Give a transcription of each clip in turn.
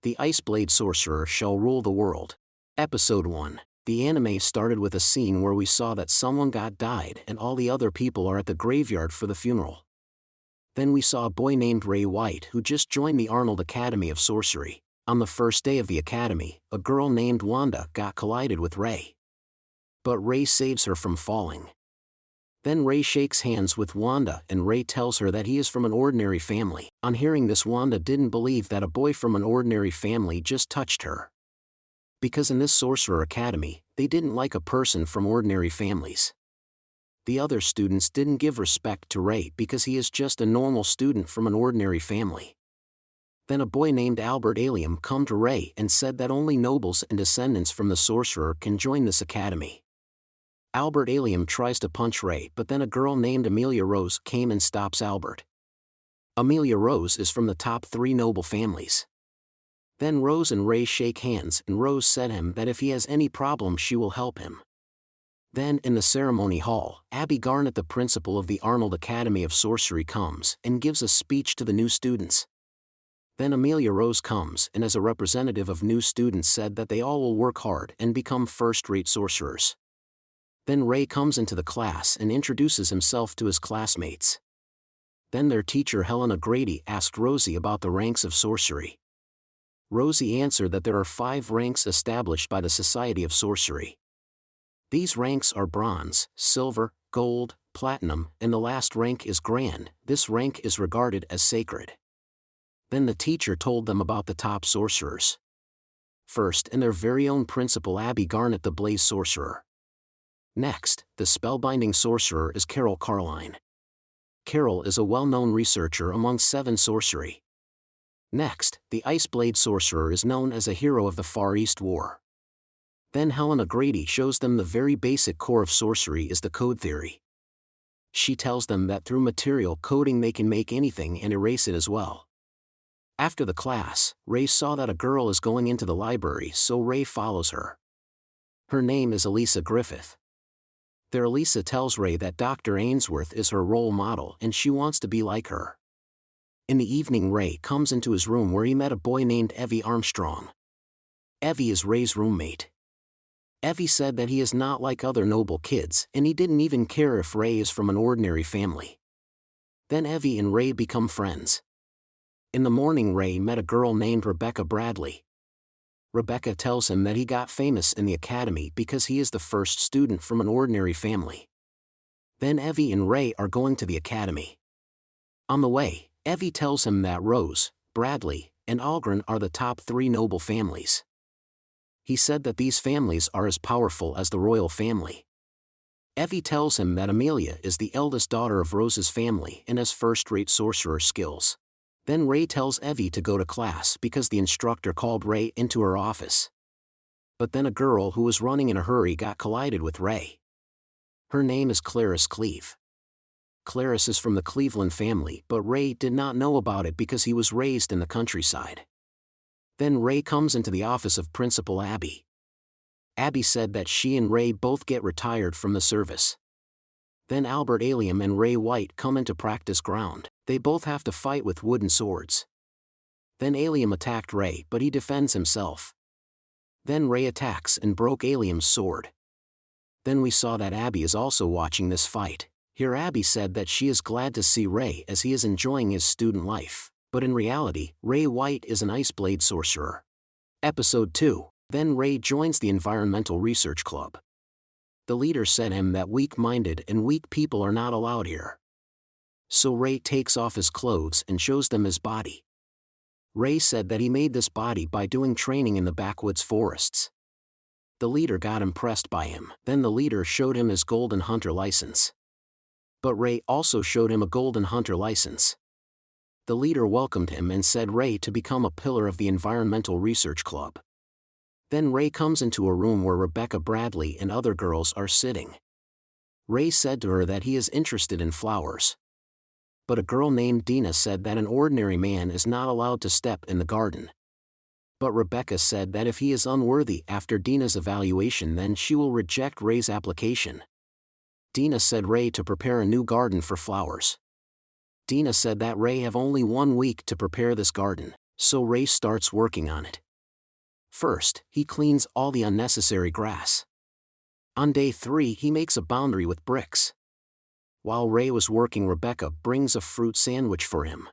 The Iceblade Sorcerer shall rule the world. Episode 1. The anime started with a scene where we saw that someone died and all the other people are at the graveyard for the funeral. Then we saw a boy named Ray White who just joined the Arnold Academy of Sorcery. On the first day of the academy, a girl named Wanda got collided with Ray. But Ray saves her from falling. Then Ray shakes hands with Wanda and Ray tells her that he is from an ordinary family. On hearing this, Wanda didn't believe that a boy from an ordinary family just touched her. Because in this Sorcerer Academy, they didn't like a person from ordinary families. The other students didn't give respect to Ray because he is just a normal student from an ordinary family. Then a boy named Albert Alium come to Ray and said that only nobles and descendants from the Sorcerer can join this academy. Albert Alium tries to punch Ray, but then a girl named Amelia Rose came and stops Albert. Amelia Rose is from the top 3 noble families. Then Rose and Ray shake hands and Rose said him that if he has any problem she will help him. Then in the ceremony hall, Abby Garnett, the principal of the Arnold Academy of Sorcery, comes and gives a speech to the new students. Then Amelia Rose comes and as a representative of new students said that they all will work hard and become first-rate sorcerers. Then Ray comes into the class and introduces himself to his classmates. Then their teacher Helena Grady asked Rosie about the ranks of sorcery. Rosie answered that there are 5 ranks established by the Society of Sorcery. These ranks are bronze, silver, gold, platinum, and the last rank is grand. This rank is regarded as sacred. Then the teacher told them about the top sorcerers. First, in their very own principal Abby Garnett, the Blaze Sorcerer. Next, the spellbinding sorcerer is Carol Carline. Carol is a well-known researcher among 7 sorcery. Next, the Iceblade Sorcerer is known as a hero of the Far East War. Then Helena Grady shows them the very basic core of sorcery is the code theory. She tells them that through material coding they can make anything and erase it as well. After the class, Ray saw that a girl is going into the library, so Ray follows her. Her name is Elisa Griffith. There Elisa tells Ray that Dr. Ainsworth is her role model and she wants to be like her. In the evening, Ray comes into his room where he met a boy named Evie Armstrong. Evie is Ray's roommate. Evie said that he is not like other noble kids and he didn't even care if Ray is from an ordinary family. Then Evie and Ray become friends. In the morning, Ray met a girl named Rebecca Bradley. Rebecca tells him that he got famous in the academy because he is the first student from an ordinary family. Then Evie and Ray are going to the academy. On the way, Evie tells him that Rose, Bradley, and Algren are the top 3 noble families. He said that these families are as powerful as the royal family. Evie tells him that Amelia is the eldest daughter of Rose's family and has first-rate sorcerer skills. Then Ray tells Evie to go to class because the instructor called Ray into her office. But then a girl who was running in a hurry got collided with Ray. Her name is Clarice Cleve. Clarice is from the Cleveland family, but Ray did not know about it because he was raised in the countryside. Then Ray comes into the office of Principal Abby. Abby said that she and Ray both get retired from the service. Then Albert Alium and Ray White come into practice ground. They both have to fight with wooden swords. Then Alium attacked Ray, but he defends himself. Then Ray attacks and broke Alium's sword. Then we saw that Abby is also watching this fight. Here Abby said that she is glad to see Ray as he is enjoying his student life, but in reality, Ray White is an Iceblade Sorcerer. Episode 2. Then Ray joins the Environmental Research Club. The leader said him that weak-minded and weak people are not allowed here. So Ray takes off his clothes and shows them his body. Ray said that he made this body by doing training in the backwoods forests. The leader got impressed by him. Then the leader showed him his Golden Hunter license. But Ray also showed him a Golden Hunter license. The leader welcomed him and said Ray to become a pillar of the Environmental Research Club. Then Ray comes into a room where Rebecca Bradley and other girls are sitting. Ray said to her that he is interested in flowers. But a girl named Dina said that an ordinary man is not allowed to step in the garden. But Rebecca said that if he is unworthy after Dina's evaluation, then she will reject Ray's application. Dina said Ray to prepare a new garden for flowers. Dina said that Ray have only 1 week to prepare this garden. So Ray starts working on it. First, he cleans all the unnecessary grass. On day 3 he makes a boundary with bricks. While Ray was working, Rebecca brings a fruit sandwich for him.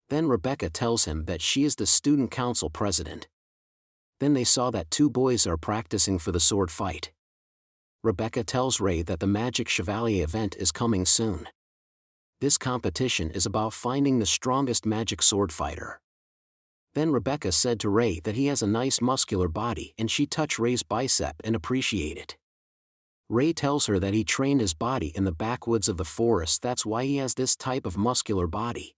Then Rebecca tells him that she is the student council president. Then they saw that 2 boys are practicing for the sword fight. Rebecca tells Ray that the Magic Chevalier event is coming soon. This competition is about finding the strongest magic sword fighter. Then Rebecca said to Ray that he has a nice muscular body, and she touched Ray's bicep and appreciate it. Ray tells her that he trained his body in the backwoods of the forest, that's why he has this type of muscular body.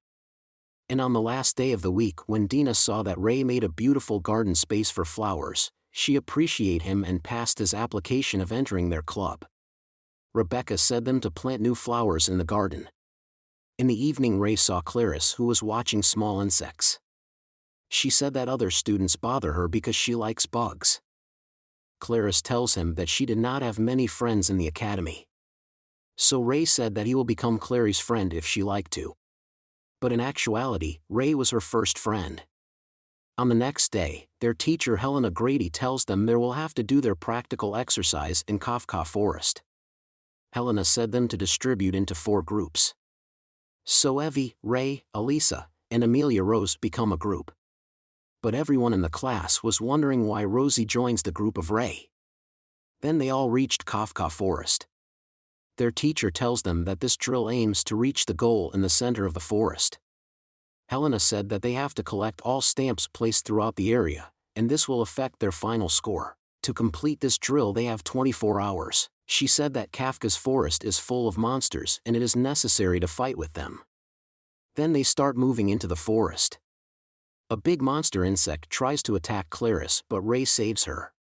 And on the last day of the week, when Dina saw that Ray made a beautiful garden space for flowers, she appreciated him and passed his application of entering their club. Rebecca said them to plant new flowers in the garden. In the evening, Ray saw Clarice, who was watching small insects. She said that other students bother her because she likes bugs. Clarice tells him that she did not have many friends in the academy. So Ray said that he will become Clary's friend if she liked to. But in actuality, Ray was her first friend. On the next day, their teacher Helena Grady tells them they will have to do their practical exercise in Kafka Forest. Helena said them to distribute into 4 groups. So Evie, Ray, Elisa, and Amelia Rose become a group. But everyone in the class was wondering why Rosie joins the group of Ray. Then they all reached Kafka Forest. Their teacher tells them that this drill aims to reach the goal in the center of the forest. Helena said that they have to collect all stamps placed throughout the area, and this will affect their final score. To complete this drill they have 24 hours. She said that Kafka's forest is full of monsters and it is necessary to fight with them. Then they start moving into the forest. A big monster insect tries to attack Clarice, but Ray saves her.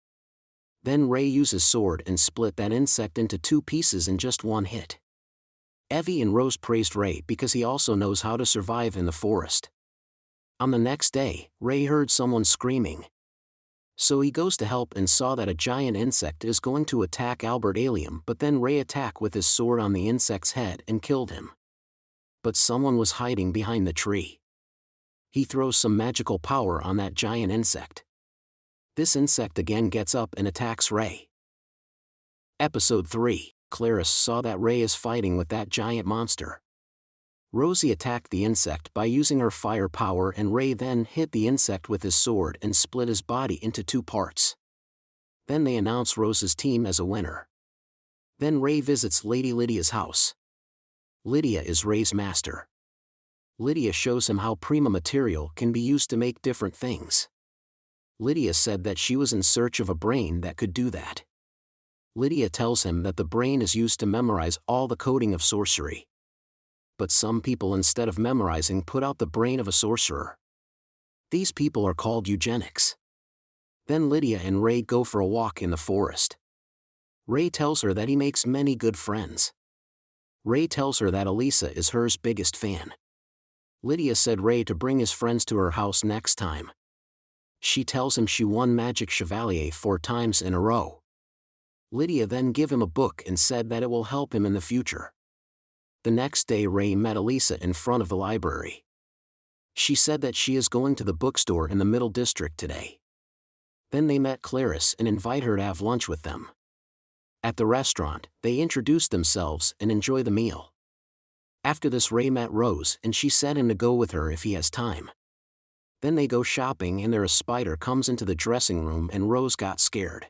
Then Ray uses sword and split that insect into 2 pieces in just 1 hit. Evie and Rose praised Ray because he also knows how to survive in the forest. On the next day, Ray heard someone screaming. So he goes to help and saw that a giant insect is going to attack Albert Alium, but then Ray attacked with his sword on the insect's head and killed him. But someone was hiding behind the tree. He throws some magical power on that giant insect. This insect again gets up and attacks Ray. Episode 3. Clarice saw that Ray is fighting with that giant monster. Rosie attacked the insect by using her fire power, and Ray then hit the insect with his sword and split his body into 2 parts. Then they announce Rose's team as a winner. Then Ray visits Lady Lydia's house. Lydia is Ray's master. Lydia shows him how prima material can be used to make different things. Lydia said that she was in search of a brain that could do that. Lydia tells him that the brain is used to memorize all the coding of sorcery. But some people, instead of memorizing, put out the brain of a sorcerer. These people are called eugenics. Then Lydia and Ray go for a walk in the forest. Ray tells her that he makes many good friends. Ray tells her that Elisa is her biggest fan. Lydia said Ray to bring his friends to her house next time. She tells him she won Magic Chevalier 4 times in a row. Lydia then gave him a book and said that it will help him in the future. The next day Ray met Elisa in front of the library. She said that she is going to the bookstore in the Middle District today. Then they met Clarice and invite her to have lunch with them. At the restaurant, they introduced themselves and enjoy the meal. After this, Ray met Rose and she said him to go with her if he has time. Then they go shopping and there a spider comes into the dressing room and Rose got scared.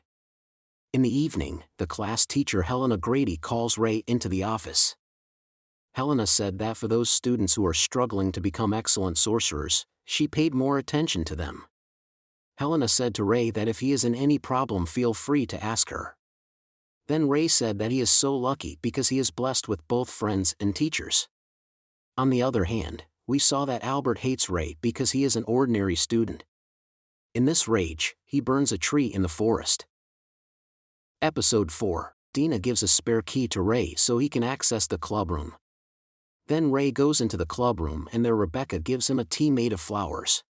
In the evening, the class teacher Helena Grady calls Ray into the office. Helena said that for those students who are struggling to become excellent sorcerers, she paid more attention to them. Helena said to Ray that if he is in any problem, feel free to ask her. Then Ray said that he is so lucky because he is blessed with both friends and teachers. On the other hand, we saw that Albert hates Ray because he is an ordinary student. In this rage, he burns a tree in the forest. Episode 4. Dina gives a spare key to Ray so he can access the club room. Then Ray goes into the club room and there Rebecca gives him a tea made of flowers.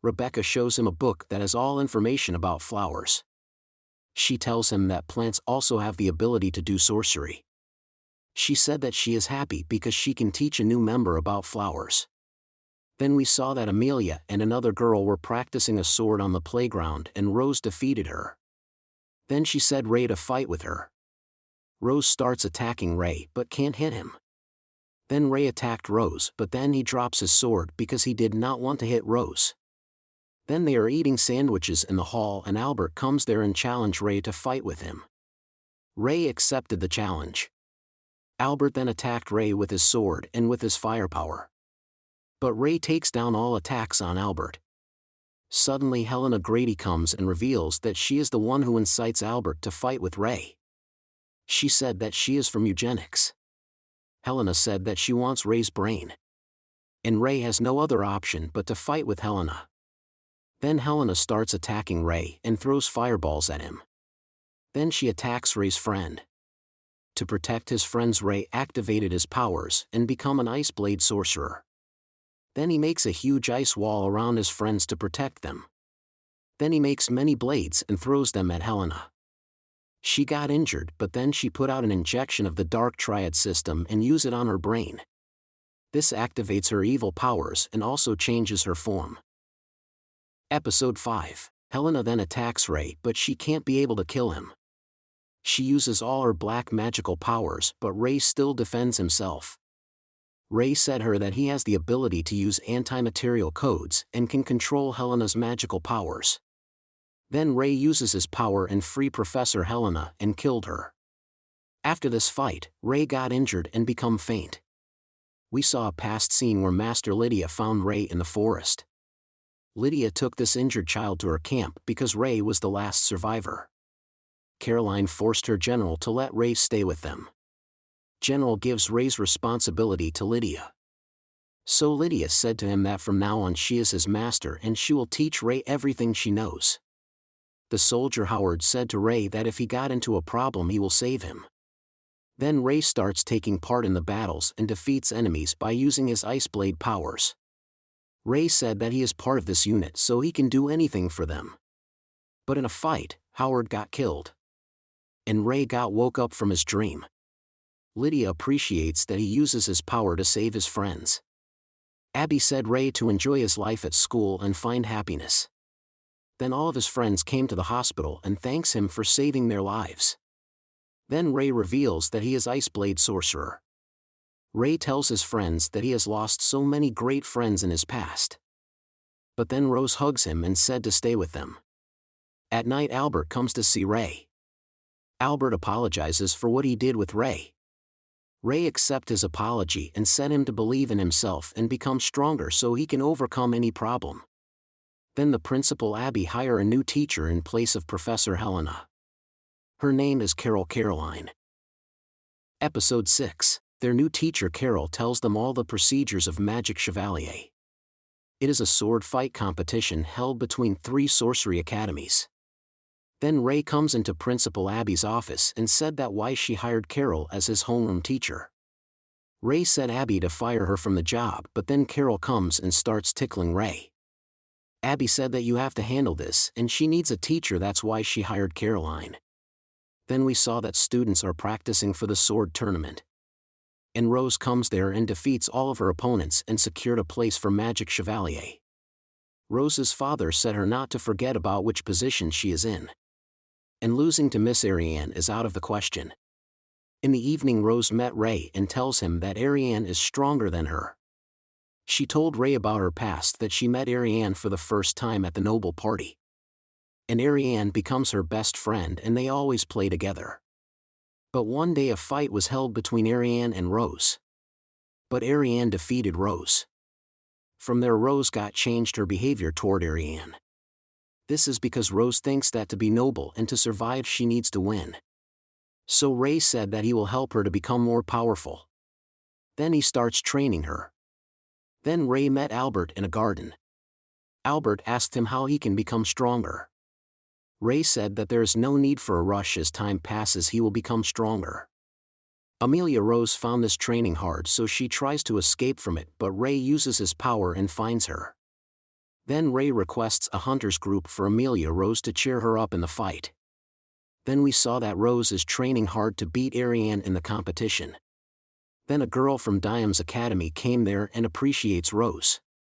Rebecca shows him a book that has all information about flowers. She tells him that plants also have the ability to do sorcery. She said that she is happy because she can teach a new member about flowers. Then we saw that Amelia and another girl were practicing a sword on the playground and Rose defeated her. Then she said Ray to fight with her. Rose starts attacking Ray but can't hit him. Then Ray attacked Rose but then he drops his sword because he did not want to hit Rose. Then they are eating sandwiches in the hall and Albert comes there and challenged Ray to fight with him. Ray accepted the challenge. Albert then attacked Ray with his sword and with his firepower. But Ray takes down all attacks on Albert. Suddenly Helena Grady comes and reveals that she is the one who incites Albert to fight with Ray. She said that she is from eugenics. Helena said that she wants Ray's brain. And Ray has no other option but to fight with Helena. Then Helena starts attacking Ray and throws fireballs at him. Then she attacks Ray's friend. To protect his friends, Ray activated his powers and become an Iceblade sorcerer. Then he makes a huge ice wall around his friends to protect them. Then he makes many blades and throws them at Helena. She got injured but then she put out an injection of the Dark Triad system and used it on her brain. This activates her evil powers and also changes her form. Episode 5. Helena then attacks Ray but she can't be able to kill him. She uses all her black magical powers but Ray still defends himself. Ray said her that he has the ability to use anti-material codes and can control Helena's magical powers. Then Ray uses his power and free Professor Helena and killed her. After this fight, Ray got injured and become faint. We saw a past scene where Master Lydia found Ray in the forest. Lydia took this injured child to her camp because Ray was the last survivor. Caroline forced her general to let Ray stay with them. General gives Ray's responsibility to Lydia. So Lydia said to him that from now on she is his master and she will teach Ray everything she knows. The soldier Howard said to Ray that if he got into a problem he will save him. Then Ray starts taking part in the battles and defeats enemies by using his Iceblade powers. Ray said that he is part of this unit so he can do anything for them. But in a fight, Howard got killed. And Ray woke up from his dream. Lydia appreciates that he uses his power to save his friends. Abby said Ray to enjoy his life at school and find happiness. Then all of his friends came to the hospital and thanks him for saving their lives. Then Ray reveals that he is Iceblade Sorcerer. Ray tells his friends that he has lost so many great friends in his past. But then Rose hugs him and said to stay with them. At night Albert comes to see Ray. Albert apologizes for what he did with Ray. Ray accepts his apology and set him to believe in himself and become stronger so he can overcome any problem. Then the principal Abby hire a new teacher in place of Professor Helena. Her name is Caroline. Episode 6. Their new teacher Carol tells them all the procedures of Magic Chevalier. It is a sword fight competition held between 3 sorcery academies. Then Ray comes into Principal Abby's office and said that why she hired Carol as his homeroom teacher. Ray said Abby to fire her from the job but then Carol comes and starts tickling Ray. Abby said that you have to handle this and she needs a teacher, that's why she hired Caroline. Then we saw that students are practicing for the sword tournament. And Rose comes there and defeats all of her opponents and secured a place for Magic Chevalier. Rose's father said her not to forget about which position she is in. And losing to Miss Ariane is out of the question. In the evening Rose met Ray and tells him that Ariane is stronger than her. She told Ray about her past, that she met Ariane for the first time at the Noble Party. And Ariane becomes her best friend and they always play together. But one day a fight was held between Ariane and Rose. But Ariane defeated Rose. From there Rose changed her behavior toward Ariane. This is because Rose thinks that to be noble and to survive she needs to win. So Ray said that he will help her to become more powerful. Then he starts training her. Then Ray met Albert in a garden. Albert asked him how he can become stronger. Ray said that there is no need for a rush, as time passes he will become stronger. Amelia Rose found this training hard so she tries to escape from it but Ray uses his power and finds her. Then Ray requests a hunters group for Amelia Rose to cheer her up in the fight. Then we saw that Rose is training hard to beat Ariane in the competition. Then a girl from Diam's Academy came there and appreciates Rose.